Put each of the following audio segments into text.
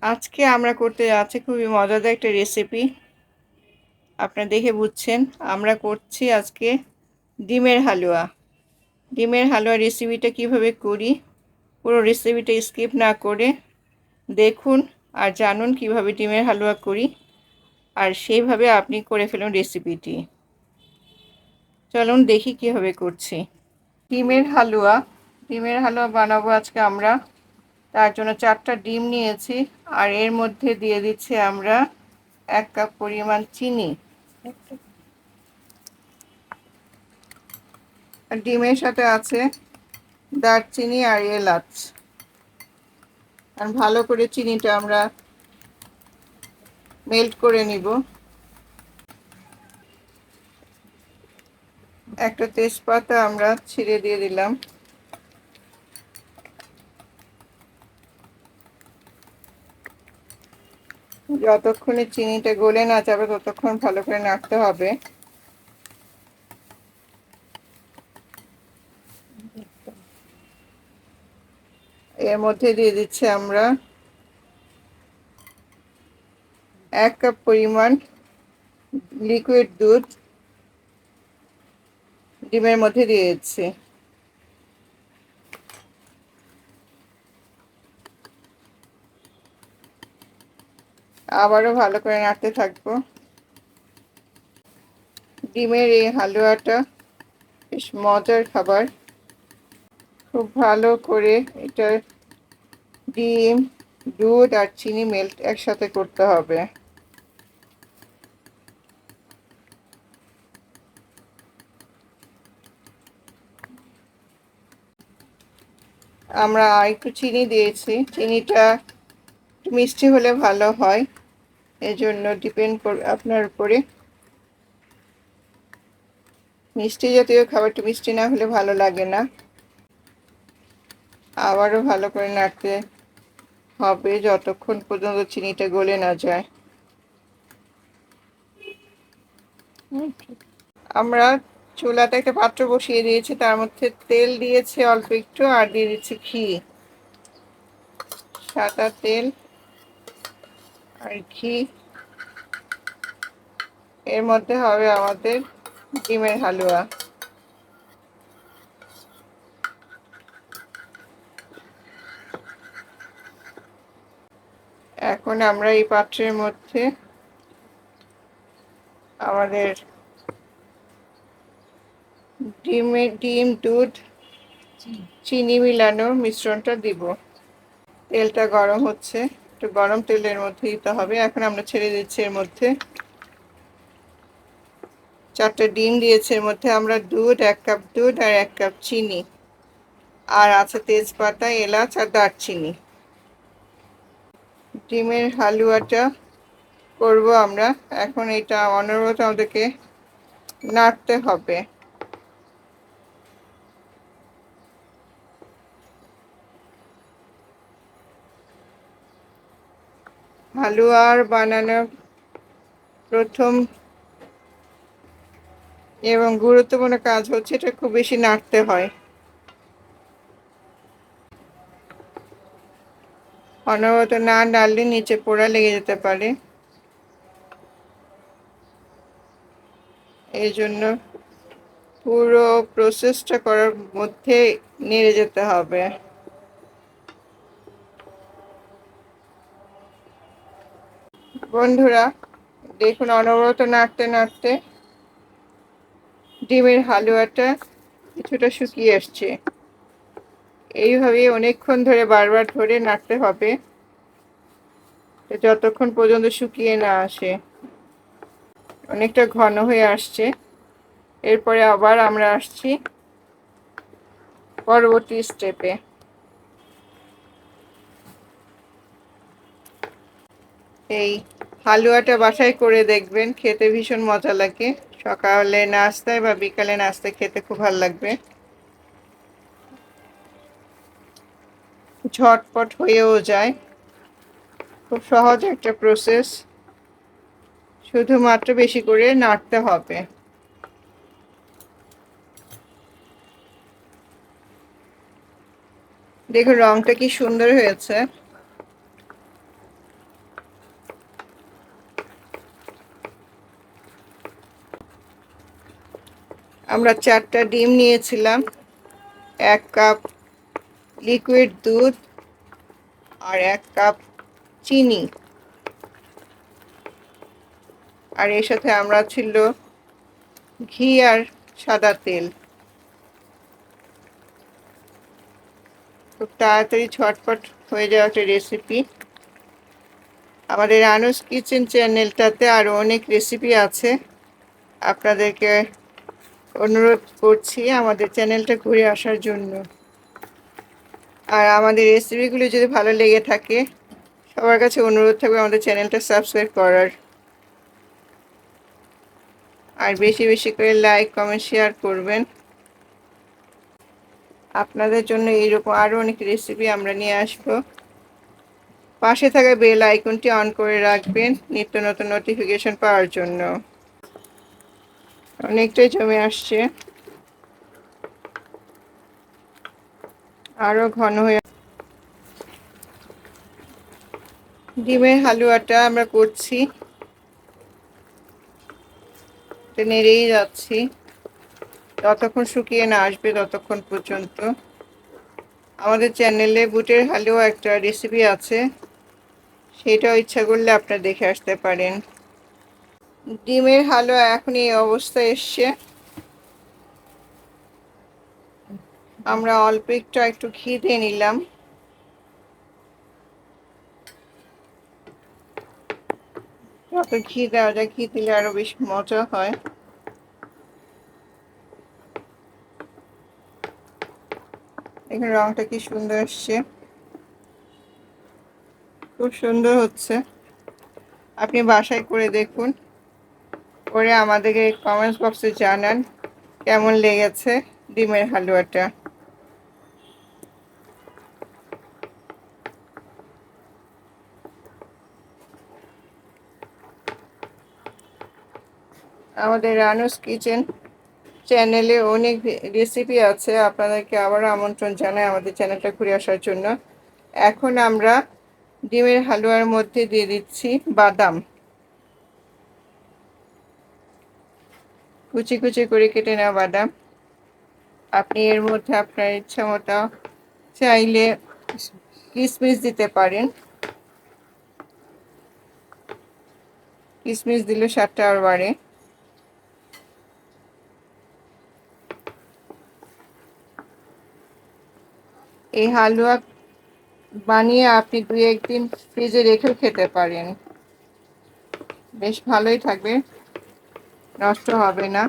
আজকে আমরা করতে যাচ্ছি খুবই মজাদার একটা রেসিপি। আপনারা দেখে বুঝছেন আমরা করছি আজকে ডিমের হালুয়া। ডিমের হালুয়া রেসিপিটা কিভাবে করি পুরো রেসিপিটা স্কিপ না করে দেখুন আর জানুন কিভাবে ডিমের হালুয়া করি, আর সেইভাবে আপনি করে ফেলুন রেসিপিটি। চলুন দেখি কিভাবে করছি। ডিমের হালুয়া বানাবো আজকে আমরা। তার জন্য 4টা ডিম নিয়েছি, আর এর মধ্যে দিয়ে দিচ্ছি আমরা 1 কাপ পরিমাণ চিনি। ডিমের সাথে আছে দারচিনি আর এলাচ। আর ভালো করে চিনিটা আমরা মেল্ট করে নিব। একটা তেজপাতা আমরা ছিঁড়ে দিয়ে দিলাম। যতক্ষণে চিনিটা গলে না যাবে ততক্ষণ ভালো করে নাড়তে হবে। এর মধ্যে দিয়ে দিচ্ছি আমরা 1 কাপ পরিমাণ লিকুইড দুধ ডিমের মধ্যে দিয়ে দিচ্ছি। আবারও ভালো করে নাড়তে থাকবো। ডিমের এই হালুয়াটা বেশ মজার খাবার। খুব ভালো করে এটা ডিম, দুধ আর চিনি মেল্ট একসাথে করতে হবে। আমরা একটু চিনি দিয়েছি, চিনিটা মিষ্টি হলে ভালো হয়, এজন্য ডিপেন্ড করে আপনার উপরে। মিষ্টি জাতীয় খাবারটা মিষ্টি না হলে ভালো লাগে না। আবারও ভালো করে নাড়তে হবে যতক্ষণ পর্যন্ত চিনিটা গলে না যায়। আমরা চুলাতে একটা পাত্র বসিয়ে দিয়েছি, তার মধ্যে তেল দিয়েছি অল্প একটু, আর দিয়ে দিচ্ছি ঘি। সাদা তেল আর ঘি, এর মধ্যে হবে আমাদের ডিমের হালুয়া। এখন আমরা এই পাত্রের মধ্যে আমাদের ডিম, দুধ, চিনি মিলানো মিশ্রণটা দিব। তেলটা গরম হচ্ছে, একটু গরম তেলের মধ্যে দিতে হবে। এখন আমরা ছেড়ে দিচ্ছি এর মধ্যে 4টা ডিম দিয়েছি। এর মধ্যে আমরা দুধ, 1 কাপ দুধ আর 1 কাপ চিনি, আর আছে তেজপাতা, এলাচ আর দারচিনি। ডিমের হালুয়াটা করব আমরা এখন। এটা অনবরত আমাদেরকে নাড়তে হবে। হালুয়ার বানানোর প্রথম এবং গুরুত্বপূর্ণ কাজ হচ্ছে এটা খুব বেশি নাড়তে হয়। অনবরত না নাড়লে নিচে পোড়া লেগে যেতে পারে, এই জন্য পুরো প্রসেসটা করার মধ্যে নেড়ে যেতে হবে। বন্ধুরা দেখুন, অনবরত নাড়তে নাড়তে ডিমের হালুয়াটা কিছুটা শুকিয়ে আসছে। এইভাবে অনেকক্ষণ ধরে বারবার ধরে নাড়তে হবে যতক্ষণ পর্যন্ত শুকিয়ে না আসে। অনেকটা ঘন হয়ে আসছে। এরপরে আবার আমরা আসছি পরবর্তী স্টেপে। এই হালুয়াটা বাসায় করে দেখবেন, খেতে ভীষণ মজা লাগে। সকালে নাস্তায় বা বিকালে নাস্তায় খেতে খুব ভালো লাগবে। ঝটপট হয়েও যায়, খুব সহজ একটা প্রসেস, শুধুমাত্র বেশি করে নাড়তে হবে। দেখুন রংটা কি সুন্দর হয়েছে। আমরা 4টা ডিম নিয়েছিলাম, 1 কাপ লিকুইড দুধ আর 1 কাপ চিনি, আর এর সাথে আমরা ছিল ঘি আর সাদা তেল। খুব তাড়াতাড়ি ঝটপট হয়ে যাওয়া একটা রেসিপি। আমাদের রানুস কিচেন চ্যানেলটাতে আরও অনেক রেসিপি আছে, আপনাদেরকে অনুরোধ করছি আমাদের চ্যানেলটা ঘুরে আসার জন্য। আর আমাদের রেসিপিগুলো যদি ভালো লেগে থাকে, সবার কাছে অনুরোধ থাকবে আমাদের চ্যানেলটা সাবস্ক্রাইব করার, আর বেশি বেশি করে লাইক কমেন্ট শেয়ার করবেন। আপনাদের জন্য এইরকম আরও অনেক রেসিপি আমরা নিয়ে আসব। পাশে থাকা বেল আইকনটি অন করে রাখবেন নিত্য নতুন নোটিফিকেশন পাওয়ার জন্য। অনেকটাই জমে আসছে, আরও ঘন হয়ে। ডিমের হালুয়াটা আমরা করছি, নেড়েই যাচ্ছি যতক্ষণ শুকিয়ে না আসবে ততক্ষণ পর্যন্ত। আমাদের চ্যানেলে বুটের হালুয়া একটা রেসিপি আছে, সেটাও ইচ্ছা করলে আপনারা দেখে আসতে পারেন। ডিমের হালুয়া এখন এই অবস্থায় এসছে। আমরা অল্প একটু ঘি দিয়ে নিলাম, যত ঘি দেওয়া যায়, ঘি দিলে আরো বেশ মজা হয়। এখানে রংটা কি সুন্দর আসছে, খুব সুন্দর হচ্ছে। আপনি বাসায় করে দেখুন, করে আমাদেরকে কমেন্টস বক্সে জানান কেমন লেগেছে ডিমের হালুয়াটা। আমাদের রানুস কিচেন চ্যানেলে অনেক রেসিপি আছে, আপনাদেরকে আবারও আমন্ত্রণ জানাই আমাদের চ্যানেলটা ঘুরে আসার জন্য। এখন আমরা ডিমের হালুয়ার মধ্যে দিয়ে দিচ্ছি বাদাম, কুচি কুচি করে কেটে নেওয়া বাদাম। আপনি এর মধ্যে আপনার ইচ্ছা মতো চাইলে কিশমিশ দিতে পারেন, কিশমিশ দিলে স্বাদটা আরও বাড়ে। এই হালুয়া বানিয়ে আপনি 2-1 দিন ফ্রিজে রেখেও খেতে পারেন, বেশ ভালোই থাকবে, নষ্ট হবে না।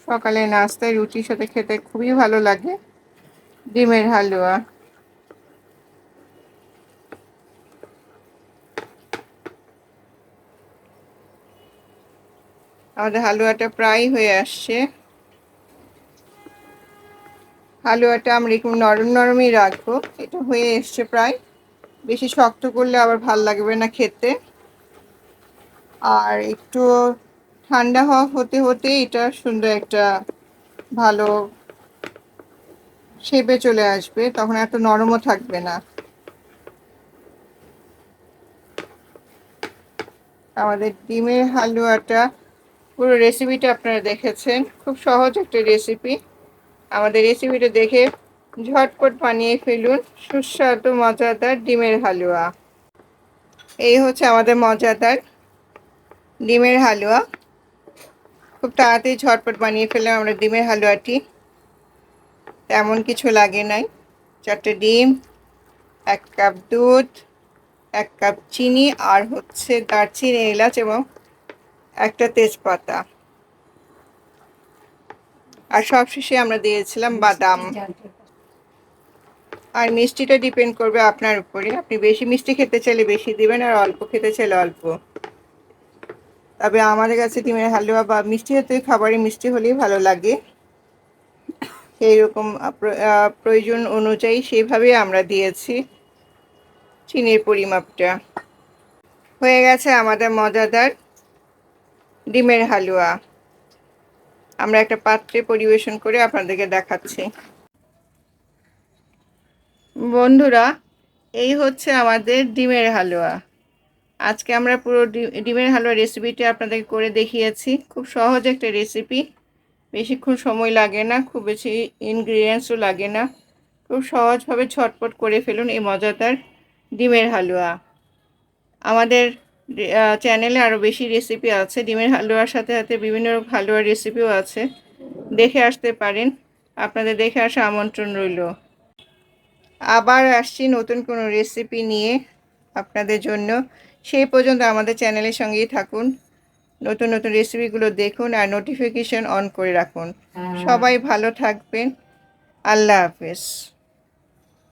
সকালে নাস্তায় রুটির সাথে খেতে খুবই ভালো লাগে ডিমের হালুয়া। আমাদের হালুয়াটা প্রায় হয়ে আসছে। হালুয়াটা আমরা একটু নরম নরমই রাখবো, এটা হয়ে এসছে প্রায়। বেশি শক্ত করলে আবার ভাল লাগবে না খেতে। আর একটু ঠান্ডা হতে হতে এটা সুন্দর একটা ভালো শেপে চলে আসবে, তখন এত নরমও থাকবে না। আমাদের ডিমের হালুয়াটা পুরো রেসিপিটা আপনারা দেখেছেন, খুব সহজ একটা রেসিপি। আমাদের রেসিপিটা দেখে ঝটপট বানিয়ে ফেলুন সুস্বাদু মজাদার ডিমের হালুয়া। এই হচ্ছে আমাদের মজাদার ডিমের হালুয়া। খুব তাড়াতাড়ি ঝটপট বানিয়ে ফেললাম আমরা ডিমের হালুয়াটি, তেমন কিছু লাগে নাই। 4টে ডিম, 1 কাপ দুধ, 1 কাপ চিনি, আর হচ্ছে দারচিনি, এলাচ এবং একটা তেজপাতা, আর সবশেষে আমরা দিয়েছিলাম বাদাম। আর মিষ্টিটা ডিপেন্ড করবে আপনার উপরে, আপনি বেশি মিষ্টি খেতে চাইলে বেশি দিবেন, আর অল্প খেতে চাইলে অল্প। তবে আমাদের কাছে ডিমের হালুয়া বা মিষ্টি জাতীয় খাবারে মিষ্টি হলেই ভালো লাগে, সেই রকম প্রয়োজন অনুযায়ী সেইভাবে আমরা দিয়েছি চিনির পরিমাপটা। হয়ে গেছে আমাদের মজাদার ডিমের হালুয়া। আমরা একটা পাত্রে পরিবেশন করে আপনাদেরকে দেখাচ্ছি। বন্ধুরা, এই হচ্ছে আমাদের ডিমের হালুয়া। আজকে আমরা পুরো ডিমের হালুয়া রেসিপিটি আপনাদেরকে করে দেখিয়েছি, খুব সহজ একটা রেসিপি। বেশিক্ষণ সময় লাগে না, খুব বেশি ইনগ্রিডিয়েন্টসও লাগে না। খুব সহজভাবে ঝটপট করে ফেলুন এই মজাদার ডিমের হালুয়া। আমাদের চ্যানেলে আরও বেশি রেসিপি আছে। ডিমের হালুয়ার সাথে সাথে বিভিন্ন রকম হালুয়ার রেসিপিও আছে, দেখে আসতে পারেন। আপনাদের দেখে আসা আমন্ত্রণ রইল। আবার আসছি নতুন কোনো রেসিপি নিয়ে আপনাদের জন্য। সেই পর্যন্ত আমাদের চ্যানেলের সঙ্গেই থাকুন, নতুন নতুন রেসিপিগুলো দেখুন আর নোটিফিকেশন অন করে রাখুন। সবাই ভালো থাকবেন। আল্লাহ হাফেজ।